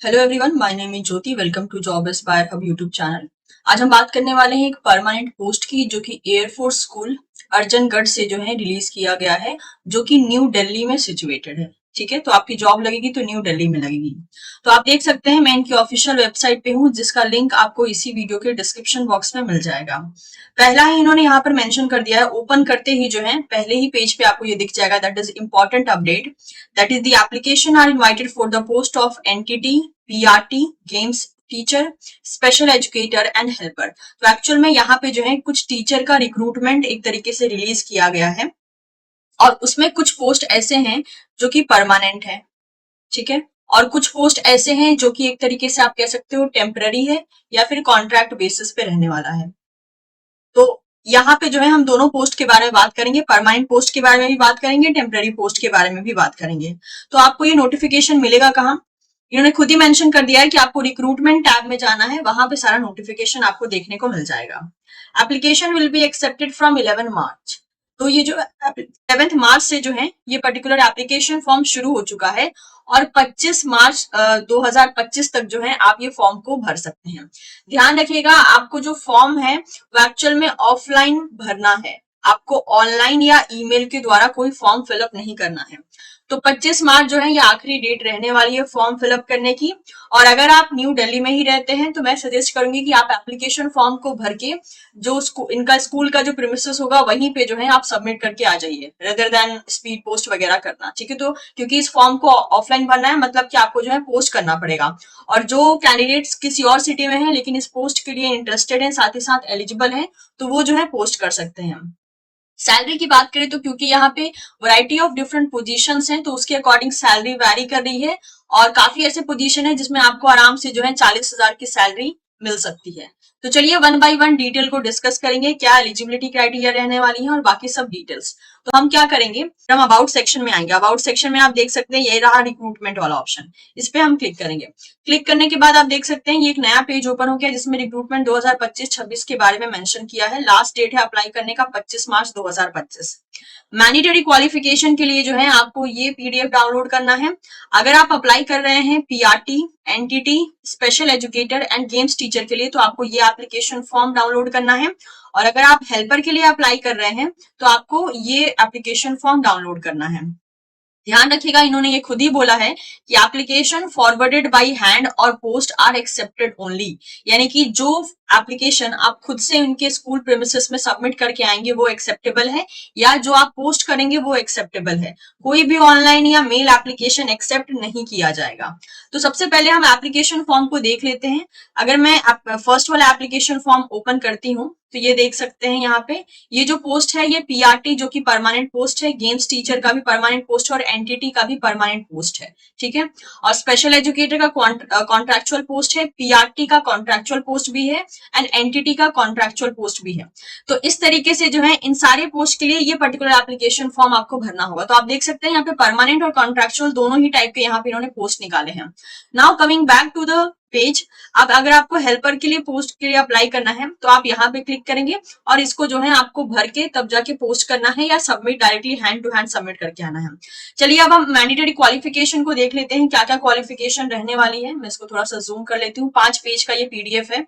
Hello everyone, my name is Jyoti. Welcome to job aspire hub YouTube channel. आज हम बात करने वाले हैं एक परमानेंट पोस्ट की, जो कि एयरफोर्स स्कूल अर्जनगढ़ से जो है रिलीज किया गया है, जो कि न्यू दिल्ली में सिचुएटेड है। ठीक है, तो आपकी जॉब लगेगी तो न्यू दिल्ली में लगेगी। तो आप देख सकते हैं मैं इनकी ऑफिशियल वेबसाइट पे हूँ, जिसका लिंक आपको इसी वीडियो के डिस्क्रिप्शन बॉक्स में मिल जाएगा। पहला ही इन्होंने यहाँ पर मेंशन कर दिया है, ओपन करते ही जो है पहले ही पेज पे आपको ये दिख जाएगा, that is important update. That is the application are invited for the post of NTT, PRT, games teacher, special educator and helper. तो एक्चुअल में यहाँ पे जो है कुछ टीचर का रिक्रूटमेंट एक तरीके से रिलीज किया गया है, और उसमें कुछ पोस्ट ऐसे हैं जो कि परमानेंट है। ठीक है, और कुछ पोस्ट ऐसे हैं जो कि एक तरीके से आप कह सकते हो टेम्पररी है, या फिर कॉन्ट्रैक्ट बेसिस पे रहने वाला है। तो यहाँ पे जो है हम दोनों पोस्ट के बारे में बात करेंगे, परमानेंट पोस्ट के बारे में भी बात करेंगे, टेम्पररी पोस्ट के बारे में भी बात करेंगे। तो आपको ये नोटिफिकेशन मिलेगा कहाँ? इन्होंने खुद ही मेंशन कर दिया है कि आपको रिक्रूटमेंट टैब में जाना है, वहां पे सारा नोटिफिकेशन आपको देखने को मिल जाएगा। Application will be accepted from 11 मार्च। तो ये जो 11 मार्च से जो है ये पर्टिकुलर एप्लीकेशन फॉर्म शुरू हो चुका है, और 25 मार्च 2025 तक जो है आप ये फॉर्म को भर सकते हैं। ध्यान रखिएगा, आपको जो फॉर्म है वो एक्चुअल में ऑफलाइन भरना है, आपको ऑनलाइन या ईमेल के द्वारा कोई फॉर्म फिलअप नहीं करना है। तो 25 मार्च जो है ये आखिरी डेट रहने वाली है फॉर्म फिलअप करने की। और अगर आप न्यू दिल्ली में ही रहते हैं तो मैं सजेस्ट करूंगी कि आप एप्लीकेशन फॉर्म को भर के जो इनका स्कूल का जो प्रीमिसेस होगा वहीं पे जो है आप सबमिट करके आ जाइए, रेदर देन स्पीड पोस्ट वगैरह करना। ठीक है, तो क्योंकि इस फॉर्म को ऑफलाइन भरना है, मतलब कि आपको जो है पोस्ट करना पड़ेगा। और जो कैंडिडेट्स किसी और सिटी में हैं लेकिन इस पोस्ट के लिए इंटरेस्टेड हैं, साथ ही साथ एलिजिबल हैं, तो वो जो है पोस्ट कर सकते हैं। सैलरी की बात करें तो क्योंकि यहाँ पे वैरायटी ऑफ डिफरेंट पोजीशंस हैं, तो उसके अकॉर्डिंग सैलरी वैरी कर रही है। और काफी ऐसे पोजीशन है जिसमें आपको आराम से जो है 40,000 की सैलरी मिल सकती है। तो चलिए वन बाय वन डिटेल को डिस्कस करेंगे, क्या एलिजिबिलिटी क्राइटेरिया रहने वाली है और बाकी सब डिटेल्स। तो हम क्या करेंगे, हम अबाउट सेक्शन में आएंगे। अबाउट सेक्शन में आप देख सकते हैं ये रहा रिक्रूटमेंट वाला ऑप्शन, इस पे हम क्लिक करेंगे। क्लिक करने के बाद आप देख सकते हैं ये एक नया पेज ओपन हो गया, जिसमें रिक्रूटमेंट 2025-26 के बारे में मेंशन किया है। लास्ट डेट है अप्लाई करने का 25 मार्च 2025। मैंडेटरी क्वालिफिकेशन के लिए जो है आपको ये पीडीएफ डाउनलोड करना है। अगर आप अप्लाई कर रहे हैं PRT, NTT, special educator and games teacher के लिए, तो आपको ये एप्लीकेशन फॉर्म डाउनलोड करना है। और अगर आप हेल्पर के लिए अप्लाई कर रहे हैं तो आपको ये एप्लीकेशन फॉर्म डाउनलोड करना है। ध्यान रखिएगा, इन्होंने ये खुद ही बोला है कि एप्लीकेशन फॉरवर्डेड बाय हैंड और पोस्ट आर एक्सेप्टेड ओनली। यानी कि जो एप्लीकेशन आप खुद से उनके स्कूल प्रेमिसेस में सबमिट करके आएंगे वो एक्सेप्टेबल है, या जो आप पोस्ट करेंगे वो एक्सेप्टेबल है। कोई भी ऑनलाइन या मेल एप्लीकेशन एक्सेप्ट नहीं किया जाएगा। तो सबसे पहले हम एप्लीकेशन फॉर्म को देख लेते हैं। अगर मैं फर्स्ट वाला एप्लीकेशन फॉर्म ओपन करती हूँ तो ये देख सकते हैं यहाँ पे ये जो पोस्ट है ये पीआरटी जो कि परमानेंट पोस्ट है, गेम्स टीचर का भी परमानेंट पोस्ट है और एनटीटी का भी परमानेंट पोस्ट है। ठीक है, और स्पेशल एजुकेटर का कॉन्ट्रैक्चुअल पोस्ट है, पीआरटी का कॉन्ट्रैक्चुअल पोस्ट भी है एंड एनटीटी का कॉन्ट्रैक्चुअल पोस्ट भी है। तो इस तरीके से जो है इन सारे पोस्ट के लिए ये पर्टिकुलर एप्लीकेशन फॉर्म आपको भरना होगा। तो आप देख सकते हैं यहाँ पे परमानेंट और कॉन्ट्रैक्चुअल दोनों ही टाइप के यहाँ पे इन्होंने पोस्ट निकाले हैं। Now coming back to the page, अब अगर आपको हेल्पर के लिए पोस्ट के लिए अप्लाई करना है तो आप यहाँ पे क्लिक करेंगे, और इसको जो है आपको भर के तब जाके पोस्ट करना है, या submit directly hand to hand submit करके आना है। चलिए अब हम मैंडेटरी क्वालिफिकेशन को देख लेते हैं, क्या क्या क्वालिफिकेशन रहने वाली है। मैं इसको थोड़ा सा जूम कर लेती हूँ, 5 पेज का ये पीडीएफ है।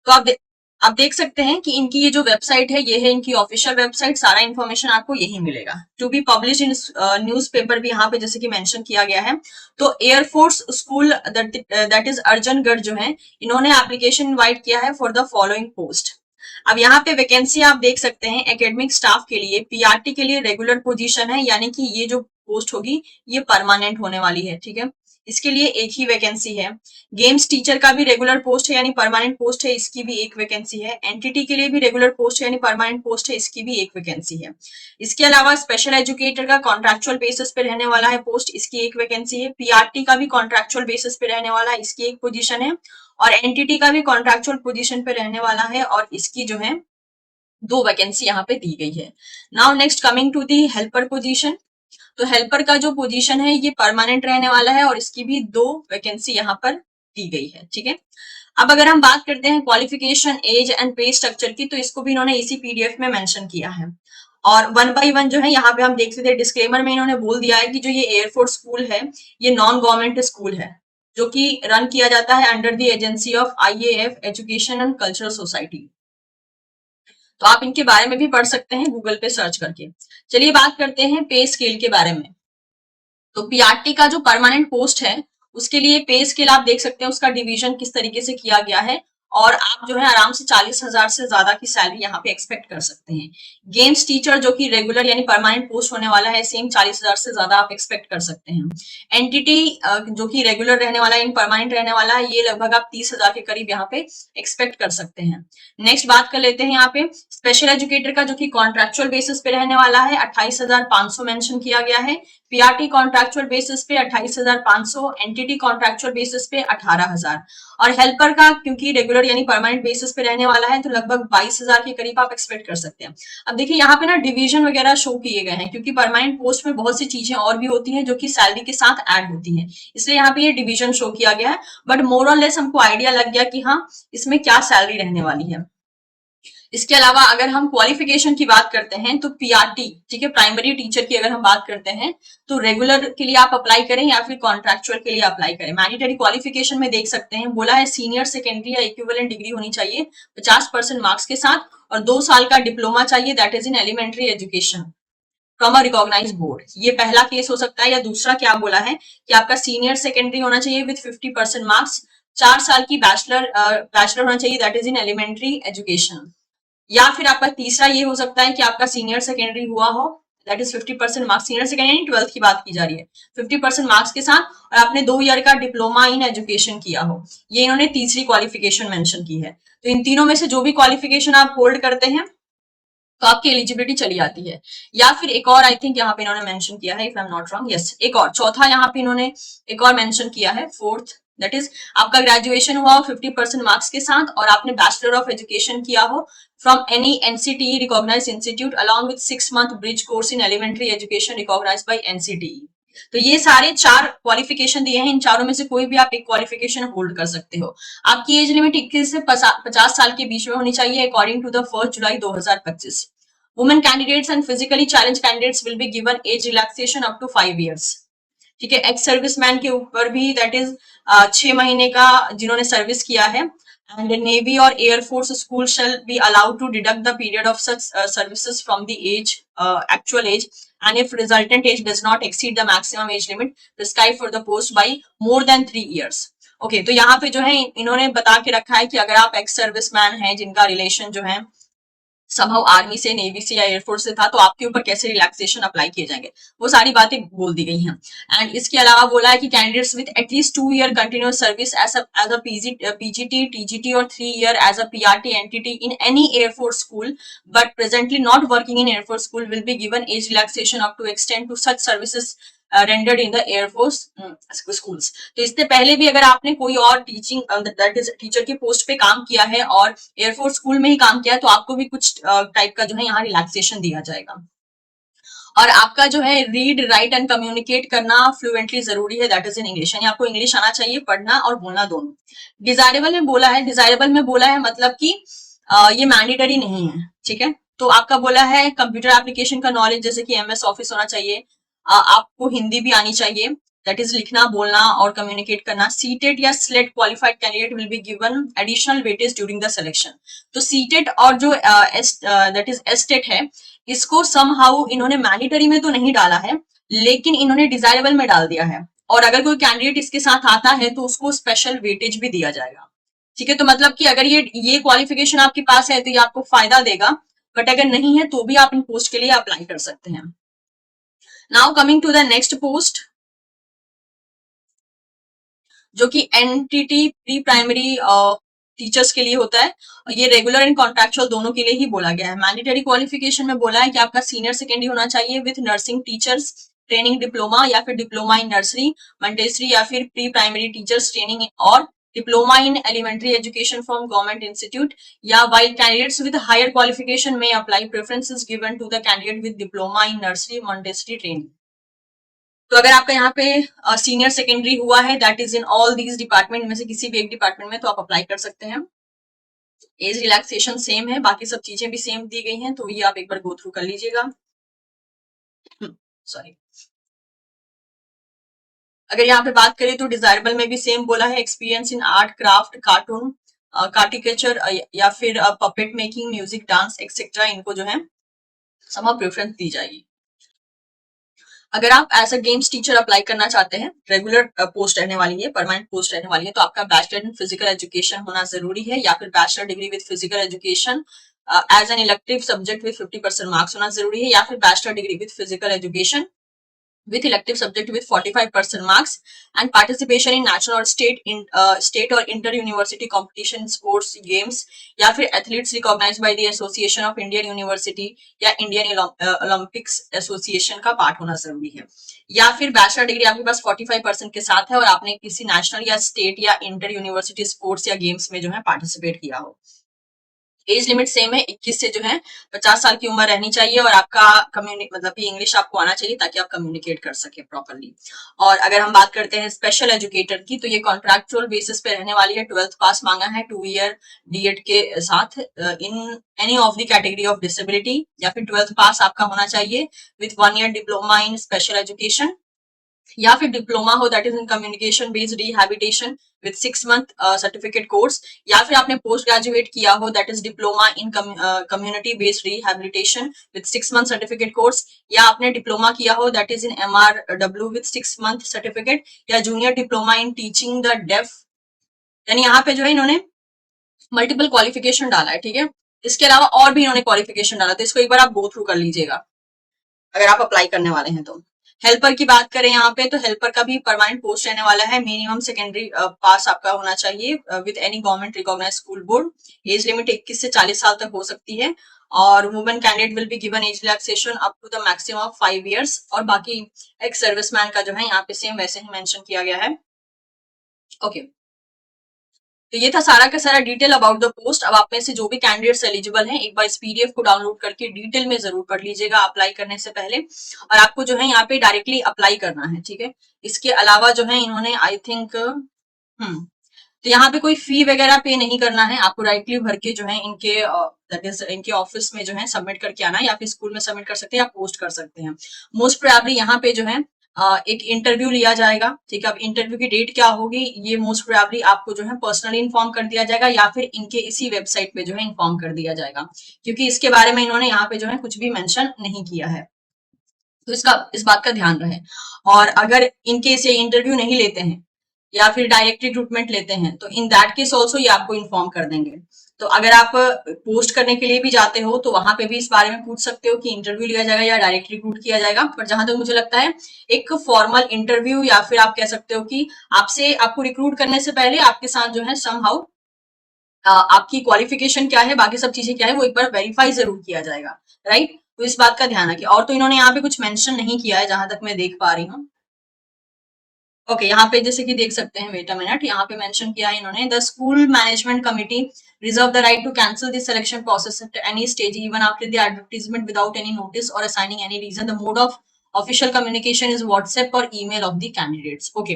तो आप देख सकते हैं कि इनकी ये जो वेबसाइट है ये है इनकी ऑफिशियल वेबसाइट, सारा इन्फॉर्मेशन आपको यही मिलेगा। To be publish in newspaper भी यहाँ पे जैसे कि मेंशन किया गया है। तो air force school that is Arjangarh जो है, इन्होंने एप्लीकेशन इनवाइट किया है फॉर द फॉलोइंग पोस्ट। अब यहाँ पे वैकेंसी आप देख सकते हैं एकेडमिक स्टाफ के लिए, पीआरटी के लिए रेगुलर पोजीशन है, यानी कि ये जो पोस्ट होगी ये परमानेंट होने वाली है। ठीक है, इसके लिए एक ही वैकेंसी है। गेम्स टीचर का भी रेगुलर पोस्ट है यानी परमानेंट पोस्ट है, इसकी भी एक वैकेंसी है। एनटीटी के लिए भी रेगुलर पोस्ट है यानी परमानेंट पोस्ट है, इसकी भी एक वैकेंसी है। इसके अलावा स्पेशल एजुकेटर का कॉन्ट्रैक्चुअल बेसिस पे रहने वाला है पोस्ट, इसकी एक वैकेंसी है। पीआरटी का भी कॉन्ट्रैक्चुअल बेसिस पे रहने वाला है, इसकी एक पोजीशन है। और एनटीटी का भी कॉन्ट्रैक्चुअल पोजीशन पे रहने वाला है, और इसकी जो है 2 वैकेंसी यहाँ पे दी गई है। Now next coming to the helper position. तो हेल्पर का जो पोजीशन है ये परमानेंट रहने वाला है, और इसकी भी 2 वैकेंसी यहाँ पर दी गई है। ठीक है, अब अगर हम बात करते हैं क्वालिफिकेशन, एज एंड पे स्ट्रक्चर की, तो इसको भी इन्होंने इसी पीडीएफ में मेंशन किया है। और वन बाय वन जो है यहाँ पे हम देख सकते हैं, डिस्क्लेमर में इन्होंने बोल दिया है कि जो ये एयरफोर्स स्कूल है ये नॉन गवर्नमेंट स्कूल है, जो कि रन किया जाता है under the agency of IAF education and cultural society. तो आप इनके बारे में भी पढ़ सकते हैं गूगल पे सर्च करके। चलिए बात करते हैं पे स्केल के बारे में। तो पीआरटी का जो परमानेंट पोस्ट है उसके लिए पे स्केल आप देख सकते हैं, उसका डिवीजन किस तरीके से किया गया है, और आप जो है आराम से 40,000 से ज्यादा की सैलरी यहाँ पे एक्सपेक्ट कर सकते हैं। गेम्स टीचर जो कि रेगुलर यानी परमानेंट पोस्ट होने वाला है, सेम 40,000 से ज्यादा आप एक्सपेक्ट कर सकते हैं। एनटीटी जो कि रेगुलर रहने वाला है, परमानेंट रहने वाला है, ये लगभग आप 30,000 के करीब यहाँ पे एक्सपेक्ट कर सकते हैं। नेक्स्ट बात कर लेते हैं यहाँ पे स्पेशल एजुकेटर का, जो कि कॉन्ट्रेक्चुअल बेसिस पे रहने वाला है, 28,500 मेंशन किया गया है। पीआरटी कॉन्ट्रेक्चुअल बेसिस पे 28,500, एनटीटी कॉन्ट्रेक्चुअल बेसिस पे 18,000, और हेल्पर का क्योंकि रेगुलर यानी परमानेंट बेसिस पे रहने वाला है तो लगभग 22,000 के करीब आप एक्सपेक्ट कर सकते हैं। अब देखिए यहाँ पे ना डिवीजन वगैरह शो किए गए हैं, क्योंकि परमानेंट पोस्ट में बहुत सी चीजें और भी होती हैं जो कि सैलरी के साथ ऐड होती हैं, इसलिए यहाँ पे ये डिवीजन शो किया गया है। बट मोर और लेस हमको आइडिया लग गया कि हाँ इसमें क्या सैलरी रहने वाली है। इसके अलावा अगर हम क्वालिफिकेशन की बात करते हैं तो पीआरटी, ठीक है, प्राइमरी टीचर की अगर हम बात करते हैं तो रेगुलर के लिए आप अप्लाई करें या फिर कॉन्ट्रेक्चुअल के लिए अप्लाई करें। मैंडेटरी क्वालिफिकेशन में देख सकते हैं, बोला है सीनियर सेकेंडरी या इक्विवेलेंट डिग्री होनी चाहिए 50% मार्क्स के साथ, और 2 साल का डिप्लोमा चाहिए that is in elementary education from a recognise board. ये पहला केस हो सकता है। या दूसरा क्या बोला है कि आपका सीनियर सेकेंडरी होना चाहिए विथ 50% मार्क्स, 4 साल की बैचलर होना चाहिए that is in elementary education. या फिर आपका तीसरा ये हो सकता है कि आपका सीनियर सेकेंडरी हुआ हो that is 50% marks, senior secondary 12th की बात की जा रही है, 50% मार्क्स के साथ, और आपने 2 ईयर का डिप्लोमा इन एजुकेशन किया हो। ये इन्होंने तीसरी क्वालिफिकेशन मेंशन की है। तो इन तीनों में से जो भी क्वालिफिकेशन आप होल्ड करते हैं तो आपकी एलिजिबिलिटी चली आती है। या फिर एक और आई थिंक यहाँ पे इन्होंने मेंशन किया है, if I am not wrong, yes, एक और चौथा यहाँ पे इन्होंने एक और मेंशन किया है, फोर्थ, दैट इज आपका ग्रेजुएशन हुआ हो 50% मार्क्स के साथ और आपने बैचलर ऑफ एजुकेशन किया हो from any NCTE recognised institute along with 6 month bridge course in elementary education recognised by NCTE. तो ये सारे 4 क्वालिफिकेशन दिए हैं, इन चारों में से कोई भी आप एक क्वालिफिकेशन होल्ड कर सकते हो। आपकी एज लिमिट 21 से 50 साल के बीच में होनी चाहिए according to the 1 July 2025। Women candidates and physically challenge candidates will be given age relaxation up to 5 years। ठीक है, एक्स सर्विसमैन के ऊपर भी दैट इज 6 महीने का जिन्होंने सर्विस किया है, एंड नेवी और air force school shall be allowed to deduct the period of such services from the age actual age, and if resultant age does not exceed the maximum age limit prescribed for the post by more than 3 years। Okay, तो यहाँ पे जो है इन्होंने बता के रखा है कि अगर आप एक्स सर्विसमैन हैं जिनका रिलेशन जो है समहाउ आर्मी से, नेवी से या एयरफोर्स से था, तो आपके ऊपर कैसे रिलैक्सेशन अप्लाई किए जाएंगे, वो सारी बातें बोल दी गई हैं। एंड इसके अलावा बोला है कि candidates with at least 2 year continuous service as a PGT TGT और 3 year as a PRT NTT in any air force school but presently not working in air force school will be given age relaxation up to extend to such services rendered in the air force schools. तो इससे पहले भी अगर आपने कोई और teaching that is teacher की post पे काम किया है और एयरफोर्स स्कूल में ही काम किया है तो आपको भी कुछ टाइप का जो है यहाँ रिलैक्सेशन दिया जाएगा। और आपका जो है रीड राइट एंड कम्युनिकेट करना फ्लुएंटली जरूरी है दैट इज इन इंग्लिश, यानी आपको इंग्लिश आना चाहिए, पढ़ना और बोलना दोनों। डिजायरेबल में बोला है, डिजायरेबल में बोला है मतलब कि ये मैंडेटरी नहीं है, ठीक है। तो आपका बोला है कंप्यूटर एप्लीकेशन का नॉलेज जैसे कि एमएस ऑफिस होना चाहिए, आपको हिंदी भी आनी चाहिए दैट इज लिखना बोलना और कम्युनिकेट करना। सीटेट या slate qualified candidate will be given additional weightage during the selection. तो सीटेट और जो दैट इज एस्टेट है, इसको समहाउ इन्होंने मैंडेटरी में तो नहीं डाला है लेकिन इन्होंने डिजायरेबल में डाल दिया है, और अगर कोई कैंडिडेट इसके साथ आता है तो उसको स्पेशल वेटेज भी दिया जाएगा। ठीक है, तो मतलब कि अगर ये क्वालिफिकेशन आपके पास है तो ये आपको फायदा देगा, बट अगर नहीं है तो भी आप इन पोस्ट के लिए अप्लाई कर सकते हैं। Now coming to the next post जो कि एनटीटी प्री प्राइमरी टीचर्स के लिए होता है, ये रेगुलर एंड कॉन्ट्रेक्चुअल दोनों के लिए ही बोला गया है। मैंडेटरी क्वालिफिकेशन में बोला है कि आपका सीनियर सेकेंडरी होना चाहिए with nursing teachers training diploma या फिर डिप्लोमा इन नर्सरी मंटेसरी या फिर प्री प्राइमरी टीचर्स ट्रेनिंग और diploma in elementary education from government institute, या while candidates with higher qualification may apply preferences given to the candidate with diploma in nursery montessori training. तो अगर आपका यहाँ पे senior secondary हुआ है that is in all these department में से किसी भी एक डिपार्टमेंट में तो आप अप्लाई कर सकते हैं। एज रिलैक्सेशन सेम है, बाकी सब चीजें भी सेम दी गई हैं, तो ये आप एक बार गो थ्रू कर लीजिएगा। सॉरी। अगर यहाँ पे बात करें तो डिजायरेबल में भी सेम बोला है, experience in art, craft, cartoon, caricature या फिर puppet making, music, dance etcetera, इनको जो है सम प्रेफरेंस दी जाएगी। अगर आप as a games teacher apply करना चाहते हैं, रेगुलर पोस्ट रहने वाली है, परमानेंट पोस्ट रहने वाली है, तो आपका बैचलर इन फिजिकल एजुकेशन होना जरूरी है, या फिर bachelor degree with physical education as an elective subject with 50% marks होना जरूरी है, या फिर bachelor degree with physical education with elective subject with 45% marks and participation in national or state or inter university competition sports games, या फिर athletes recognized by the association of indian university या indian olympics association का part होना जरूरी है, या फिर bachelor degree आपके पास 45% के साथ है और आपने किसी नेशनल या स्टेट या इंटर यूनिवर्सिटी स्पोर्ट्स या गेम्स में जो है पार्टिसिपेट किया हो। एज लिमिट सेम है, 21 से जो है 50 साल की उम्र रहनी चाहिए और आपका मतलब कि इंग्लिश आपको आना चाहिए ताकि आप कम्युनिकेट कर सके प्रॉपरली। और अगर हम बात करते हैं स्पेशल एजुकेटर की, तो ये कॉन्ट्रैक्चुअल बेसिस पे रहने वाली है, 12th पास मांगा है, 2 ईयर डीएड के साथ in any of the category of disability, या फिर 12th पास आपका होना चाहिए with 1 year diploma in special education, या फिर डिप्लोमा हो that is in communication based rehabilitation with 6 month certificate course, या फिर आपने पोस्ट ग्रेजुएट किया हो that is diploma in community based rehabilitation with 6 month certificate course, या आपने डिप्लोमा किया हो that is in MRW with 6 month certificate, या junior diploma in teaching the deaf. यानी यहाँ पे जो है इन्होंने मल्टीपल क्वालिफिकेशन डाला है, ठीक है। इसके अलावा और भी इन्होंने क्वालिफिकेशन डाला, तो इसको एक बार आप गो थ्रू कर लीजिएगा अगर आप अप्लाई करने वाले हैं तो। हेल्पर की बात करें यहाँ पे, तो हेल्पर का भी परमानेंट पोस्ट रहने वाला है, मिनिमम सेकेंडरी पास आपका होना चाहिए with any government recognised school board, age limit 21 से 40 साल तक हो सकती है, और women candidate will be given age relaxation up to the maximum of 5 years, और बाकी एक सर्विसमैन का जो है यहाँ पे सेम वैसे ही मेंशन किया गया है। ओके, तो ये था सारा का सारा डिटेल अबाउट द पोस्ट। अब आप में से जो भी कैंडिडेट्स एलिजिबल हैं, एक बार इस पीडीएफ को डाउनलोड करके डिटेल में जरूर पढ़ लीजिएगा अप्लाई करने से पहले, और आपको जो है यहाँ पे डायरेक्टली अप्लाई करना है, ठीक है। इसके अलावा जो है इन्होंने आई थिंक तो यहाँ पे कोई फी वगैरह पे नहीं करना है, आपको डायरेक्टली भर के जो है इनके दैट इज इनके ऑफिस में जो है सबमिट करके आना है, या फिर स्कूल में सबमिट कर सकते हैं या पोस्ट कर सकते हैं। मोस्ट प्रोबेबली यहाँ पे जो है एक इंटरव्यू लिया जाएगा, ठीक है। अब इंटरव्यू की डेट क्या होगी ये मोस्ट प्रोबेबली आपको जो है पर्सनली इन्फॉर्म कर दिया जाएगा, या फिर इनके इसी वेबसाइट पे जो है इन्फॉर्म कर दिया जाएगा, क्योंकि इसके बारे में इन्होंने यहाँ पे जो है कुछ भी मेंशन नहीं किया है, तो इस बात का ध्यान रहे। और अगर इनकेस ये इंटरव्यू नहीं लेते हैं या फिर डायरेक्ट रिक्रूटमेंट लेते हैं, तो इन दैट केस ऑल्सो ये आपको इन्फॉर्म कर देंगे। तो अगर आप पोस्ट करने के लिए भी जाते हो तो वहां पे भी इस बारे में पूछ सकते हो कि इंटरव्यू लिया जाएगा या डायरेक्ट रिक्रूट किया जाएगा, पर जहां तक मुझे लगता है एक फॉर्मल इंटरव्यू, या फिर आप कह सकते हो कि आपसे आपको रिक्रूट करने से पहले आपके साथ जो है समहाउ आपकी क्वालिफिकेशन क्या है, बाकी सब चीजें क्या है, वो एक बार वेरीफाई जरूर किया जाएगा, राइट। तो इस बात का ध्यान रखिए। और तो इन्होंने यहाँ पे कुछ मेंशन नहीं किया है जहां तक मैं देख पा रही हूँ। ओके, यहाँ पे जैसे कि देख सकते हैं, वेट अ मिनट, यहाँ पे मेंशन किया है इन्होंने, the school management committee reserve the right to cancel the selection process at any stage even after the advertisement without any notice और assigning any reason. The mode of official communication is WhatsApp और email of the candidates. Okay,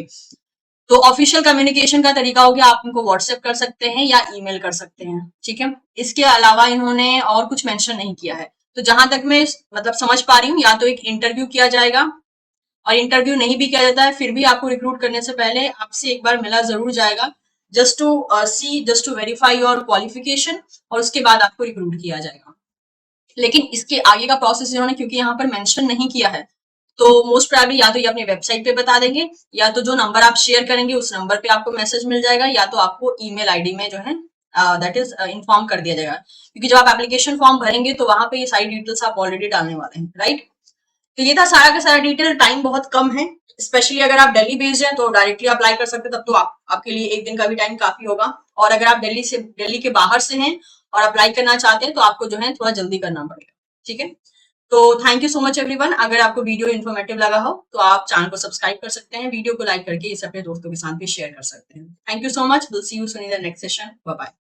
तो official communication का तरीका हो गया, आप उनको WhatsApp कर सकते हैं या ईमेल कर सकते हैं, ठीक है। इसके अलावा इन्होंने और कुछ मेंशन नहीं किया है। तो जहां तक मैं मतलब समझ पा रही हूँ, या तो एक इंटरव्यू किया जाएगा, और इंटरव्यू नहीं भी किया जाता है फिर भी आपको रिक्रूट करने से पहले आपसे एक बार मिला जरूर जाएगा, just to see, just to verify your qualification, और उसके बाद आपको रिक्रूट किया जाएगा। लेकिन इसके आगे का प्रोसेस इन्होंने क्योंकि यहाँ पर मेंशन नहीं किया है, तो मोस्ट प्रोबेबली या तो ये अपनी वेबसाइट पे बता देंगे, या तो जो नंबर आप शेयर करेंगे उस नंबर पे आपको मैसेज मिल जाएगा, या तो आपको ईमेल आईडी में जो है दैट इज इन्फॉर्म कर दिया जाएगा, क्योंकि जब आप एप्लीकेशन फॉर्म भरेंगे तो वहां पे ये सारी डिटेल्स आप ऑलरेडी डालने वाले हैं, राइट। तो ये था सारा का सारा डिटेल। टाइम बहुत कम है, स्पेशली अगर आप दिल्ली बेस्ड हैं तो डायरेक्टली अप्लाई कर सकते हैं, तब तो आपके लिए एक दिन का भी टाइम काफी होगा। और अगर आप दिल्ली के बाहर से हैं और अप्लाई करना चाहते हैं तो आपको जो है थोड़ा जल्दी करना पड़ेगा, ठीक है। तो thank you so much everyone. अगर आपको वीडियो इन्फॉर्मेटिव लगा हो तो आप चैनल को सब्सक्राइब कर सकते हैं, वीडियो को लाइक करके इसे अपने दोस्तों के साथ भी शेयर कर सकते हैं। Thank you so much, will see you soon in the next session, bye bye.